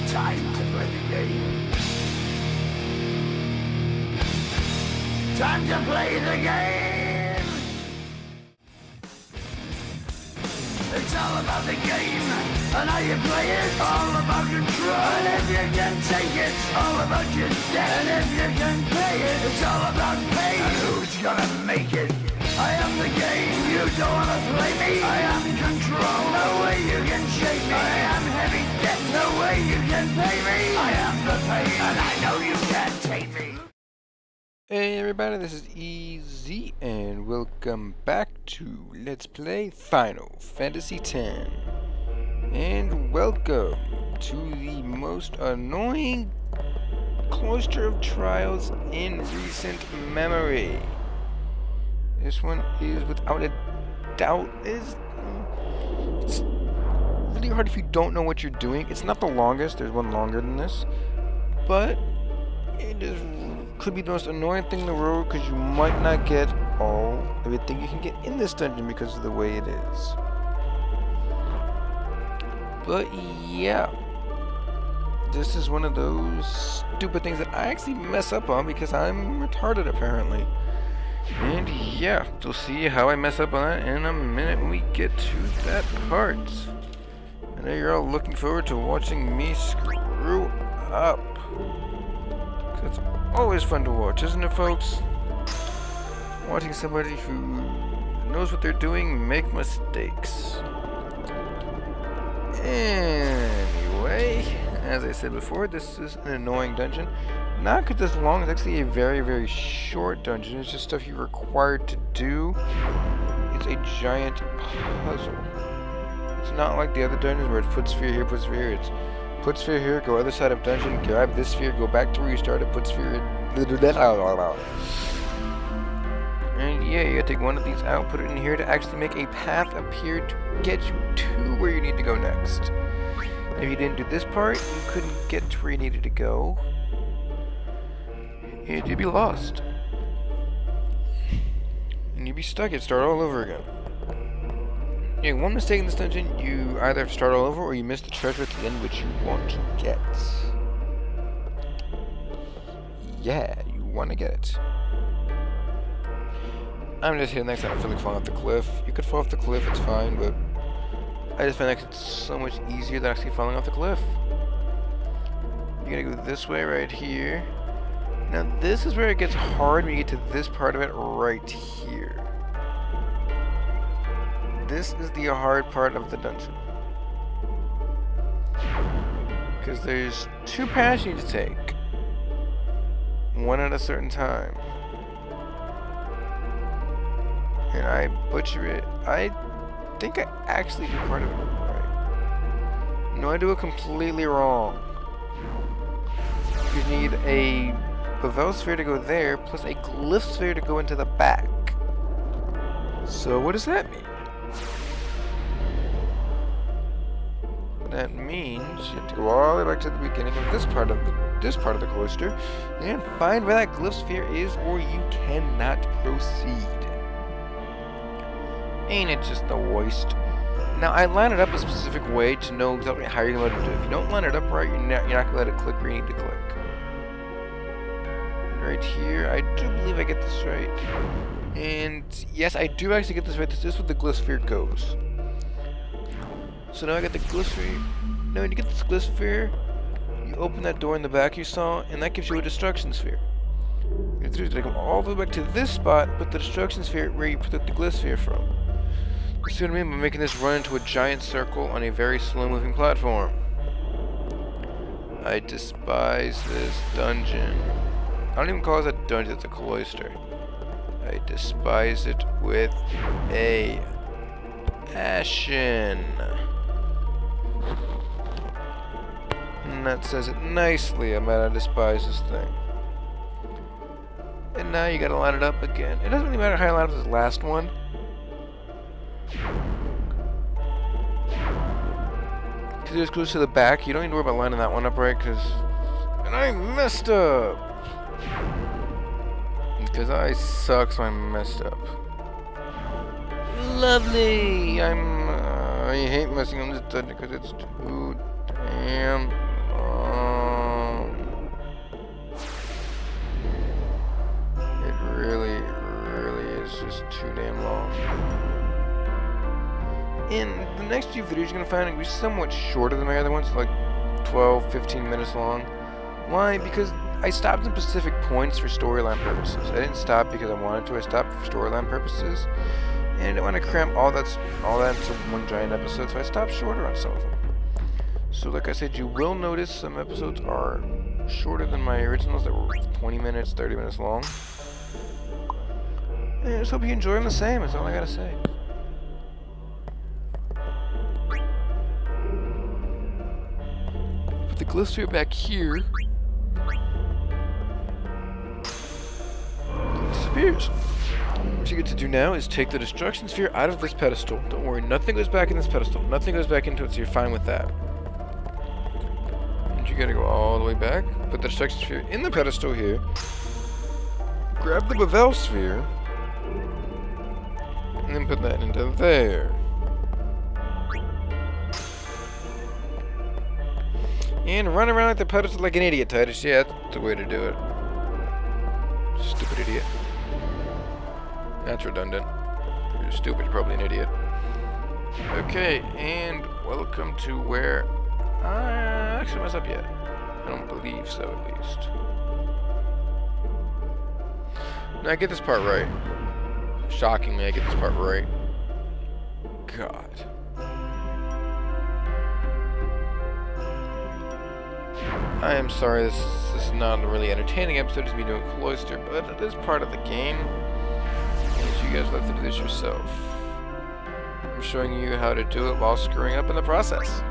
Time to play the game. Time to play the game. It's all about the game and how you play it. All about control. And if you can take it, all about your debt. And if you can pay it, it's all about pain. And who's gonna make it? I am the game. You don't wanna play me. I am control. No way you can shake me. I am heavy debt. No way you can pay me. I am the pain, and I know you can't take me. Hey everybody, this is EZ, and welcome back to Let's Play Final Fantasy X. And welcome to the most annoying cluster of trials in recent memory. This one is without a doubt it's really hard if you don't know what you're doing. It's not the longest, there's one longer than this, but it is could be the most annoying thing in the world because you might not get everything you can get in this dungeon because of the way it is. But yeah, this is one of those stupid things that I actually mess up on because I'm retarded apparently. And yeah, you'll see how I mess up on that in a minute when we get to that part. I know you're all looking forward to watching me screw up. It's always fun to watch, isn't it, folks? Watching somebody who knows what they're doing make mistakes. Anyway, as I said before, this is an annoying dungeon. Not because it's long, it's actually a very, very short dungeon. It's just stuff you're required to do. It's a giant puzzle. It's not like the other dungeons where it's put sphere here, put sphere here. It's put sphere here, go other side of dungeon, grab this sphere, go back to where you started, put sphere in. And yeah, you gotta take one of these out, put it in here to actually make a path appear to get you to where you need to go next. If you didn't do this part, you couldn't get to where you needed to go. And you'd be lost. And you'd be stuck, you'd start all over again. Yeah, one mistake in this dungeon, you either have to start all over or you miss the treasure at the end which you want to get. Yeah, you want to get it. I'm just here next time I feel like falling off the cliff. You could fall off the cliff, it's fine, but I just find like it's so much easier than actually falling off the cliff. You're gonna go this way right here. Now this is where it gets hard when you get to this part of it right here. This is the hard part of the dungeon. Because there's two paths you need to take. One at a certain time. And I butcher it. I think I actually do part of it right. No, I do it completely wrong. You need a Bevel sphere to go there, plus a glyph sphere to go into the back. So what does that mean? That means you have to go all the way back to the beginning of this part of the cloister and find where that glyph sphere is, or you cannot proceed. Ain't it just the worst? Now I line it up a specific way to know exactly how you're going to let it do. If you don't line it up right, you're not going to let it click where you need to click. Right here, I do believe I get this right. And yes, I do actually get this right. This is where the glyph sphere goes. So now I got the glyph sphere. Now when you get this glyph sphere, you open that door in the back you saw, and that gives you a destruction sphere. You have to go all the way back to this spot, put the destruction sphere where you put the glyph sphere from. You see what I mean by making this run into a giant circle on a very slow-moving platform. I despise this dungeon. I don't even call it a dungeon, it's a cloister. I despise it with a passion. And that says it nicely about I despise this thing. And now you gotta line it up again. It doesn't really matter how you line up this last one. Because it just goes to the back. You don't need to worry about lining that one up right, and I messed up! Because I suck, so I messed up. Lovely! I hate messing on this dungeon because it's too damn long. next few videos you're going to find be somewhat shorter than my other ones, like 12, 15 minutes long. Why? Because I stopped in specific points for storyline purposes. I didn't stop because I wanted to, I stopped for storyline purposes. And I didn't want to cram all that into one giant episode, so I stopped shorter on some of them. So like I said, you will notice some episodes are shorter than my originals that were 20 minutes, 30 minutes long. And I just hope you enjoy them the same, that's all I gotta say. Put the glow sphere back here. It disappears. What you get to do now is take the destruction sphere out of this pedestal. Don't worry, nothing goes back in this pedestal. Nothing goes back into it, so you're fine with that. And you gotta go all the way back. Put the destruction sphere in the pedestal here. Grab the bevel sphere. And then put that into there. And run around like the pedestal like an idiot, Titus. Yeah, that's the way to do it. Stupid idiot. That's redundant. If you're stupid, you're probably an idiot. Okay, and welcome to where I actually messed up yet. I don't believe so, at least. Now I get this part right. Shockingly, I get this part right. God. I am sorry, this is not a really entertaining episode, it's me doing Cloister, but it is part of the game. And you guys will have to do this yourself. I'm showing you how to do it while screwing up in the process.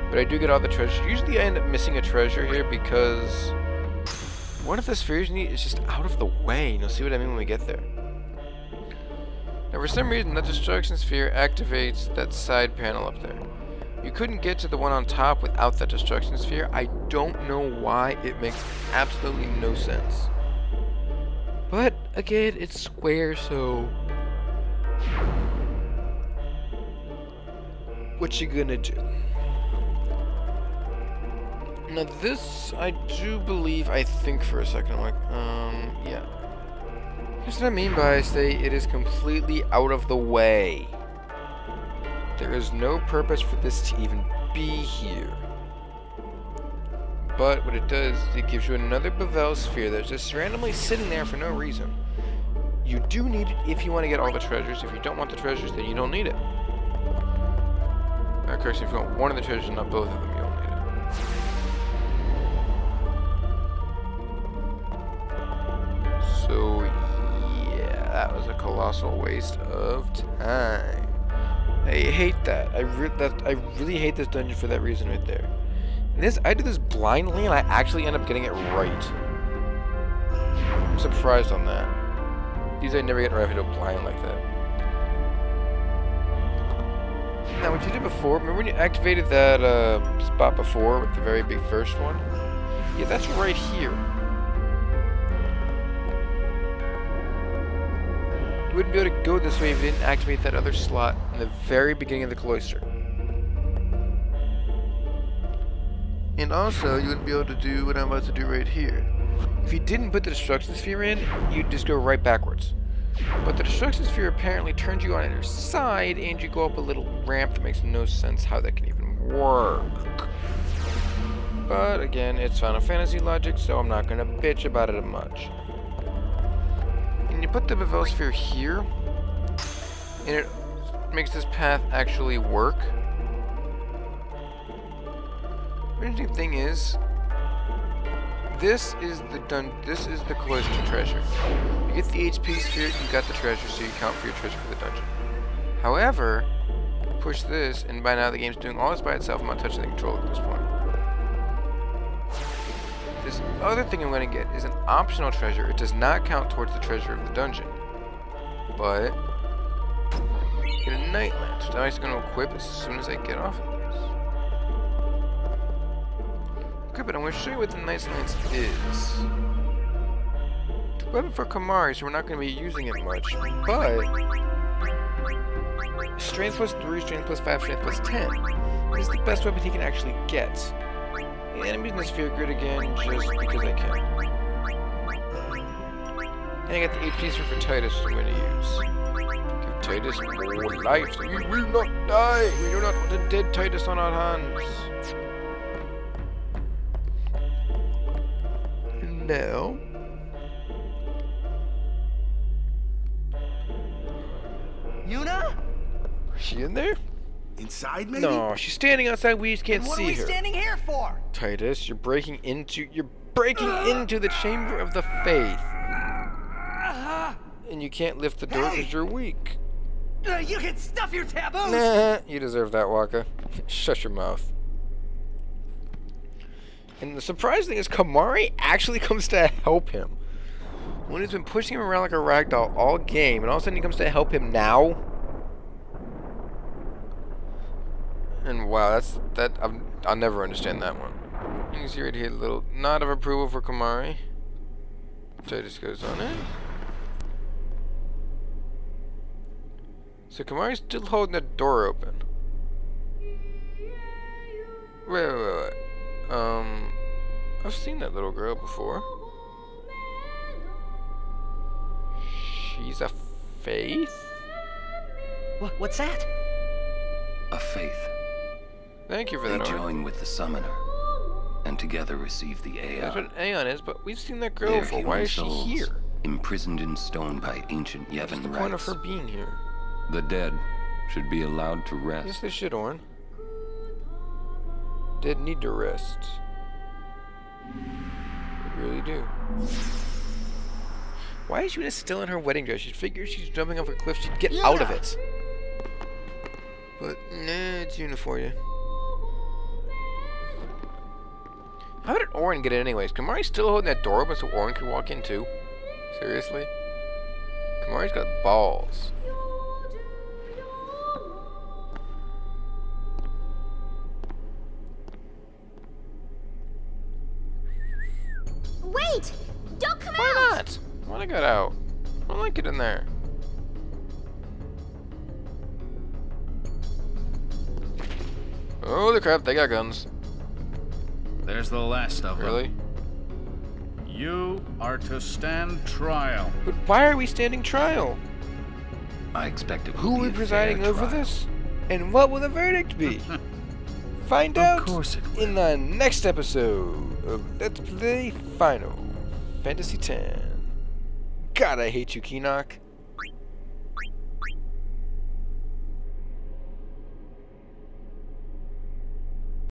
But I do get all the treasures. Usually I end up missing a treasure here because one of the spheres you need is just out of the way. And you'll see what I mean when we get there. Now for some reason that destruction sphere activates that side panel up there. You couldn't get to the one on top without that destruction sphere. I don't know why. It makes absolutely no sense. But again, it's square, so what you gonna do? Now this, I do believe, I think for a second, I'm like, yeah. Here's what I mean by say it is completely out of the way. There is no purpose for this to even be here. But what it does is it gives you another bevel sphere that's just randomly sitting there for no reason. You do need it if you want to get all the treasures. If you don't want the treasures, then you don't need it. Of course, if you want one of the treasures and not both of them, you don't need it. So, yeah, that was a colossal waste of time. I hate that. I really hate this dungeon for that reason right there. And this, I did this blindly, and I actually end up getting it right. I'm surprised on that. Usually I never get right if I do blind like that. Now, what you did before, remember when you activated that spot before with the very big first one? Yeah, that's right here. You wouldn't be able to go this way if you didn't activate that other slot in the very beginning of the cloister. And also, you wouldn't be able to do what I'm about to do right here. If you didn't put the destruction sphere in, you'd just go right backwards. But the destruction sphere apparently turns you on either side, and you go up a little ramp that makes no sense how that can even work. But again, it's Final Fantasy logic, so I'm not going to bitch about it much. And you put the bevel sphere here, and it makes this path actually work. The interesting thing is, this is the cloister treasure. You get the HP sphere, you got the treasure, so you count for your treasure for the dungeon. However, push this, and by now the game's doing all this by itself. I'm not touching the controller at this point. This other thing I'm going to get is an optional treasure. It does not count towards the treasure of the dungeon, but get a night lance, which I'm actually going to equip as soon as I get off of this. Okay, but I'm going to show you what the night lance is. It's a weapon for Kamari, so we're not going to be using it much, but strength plus 3, strength plus 5, strength plus 10 is the best weapon he can actually get. And I'm using the sphere grid again just because I can. And I got the HP sphere for Titus, which I'm going to use. Give Titus for life. We will not die. We do not want a dead Titus on our hands. Now. Yuna? Is she in there? Inside, maybe? No, she's standing outside. We just can't What see are we her. standing here for? Titus, you're breaking into the chamber of the faith. And you can't lift the door because you're weak. You can stuff your taboos! Nah, you deserve that, Waka. Shut your mouth. And the surprising thing is Kamari actually comes to help him. When he's been pushing him around like a ragdoll all game, and all of a sudden he comes to help him now. And wow, I'll never understand that one. You can see right here a little nod of approval for Kamari. Titus goes on in. So Kamari's still holding the door open. Wait. I've seen that little girl before. She's a faith? What's that? A faith. Thank you for They that, Orin. join with the summoner, and together receive the That's Aeon. what an Aeon is, but we've seen that girl Their before. human Why is she souls, here? imprisoned in stone by ancient What's Yevon the point of rites. her being here? The dead should be allowed to rest. Yes, they should, Orin. Dead need to rest. They really do. Why is Yuna still in her wedding dress? You'd figure she's jumping off a cliff, she'd get out of it. But, nah, it's Yuna for you. How did Orin get in anyways? Kamari's still holding that door open so Orin could walk in too? Seriously? Kamari's got balls. Wait! Don't come Why out! not? I want to get out. I don't like it in there. Holy crap, they got guns. There's the last of them. Really? You are to stand trial. But why are we standing trial? I expect it will Who be will a be presiding fair over trial. this? And what will the verdict be? Find Of out course it will. in the next episode of Let's Play Final Fantasy X. God, I hate you, Keenock.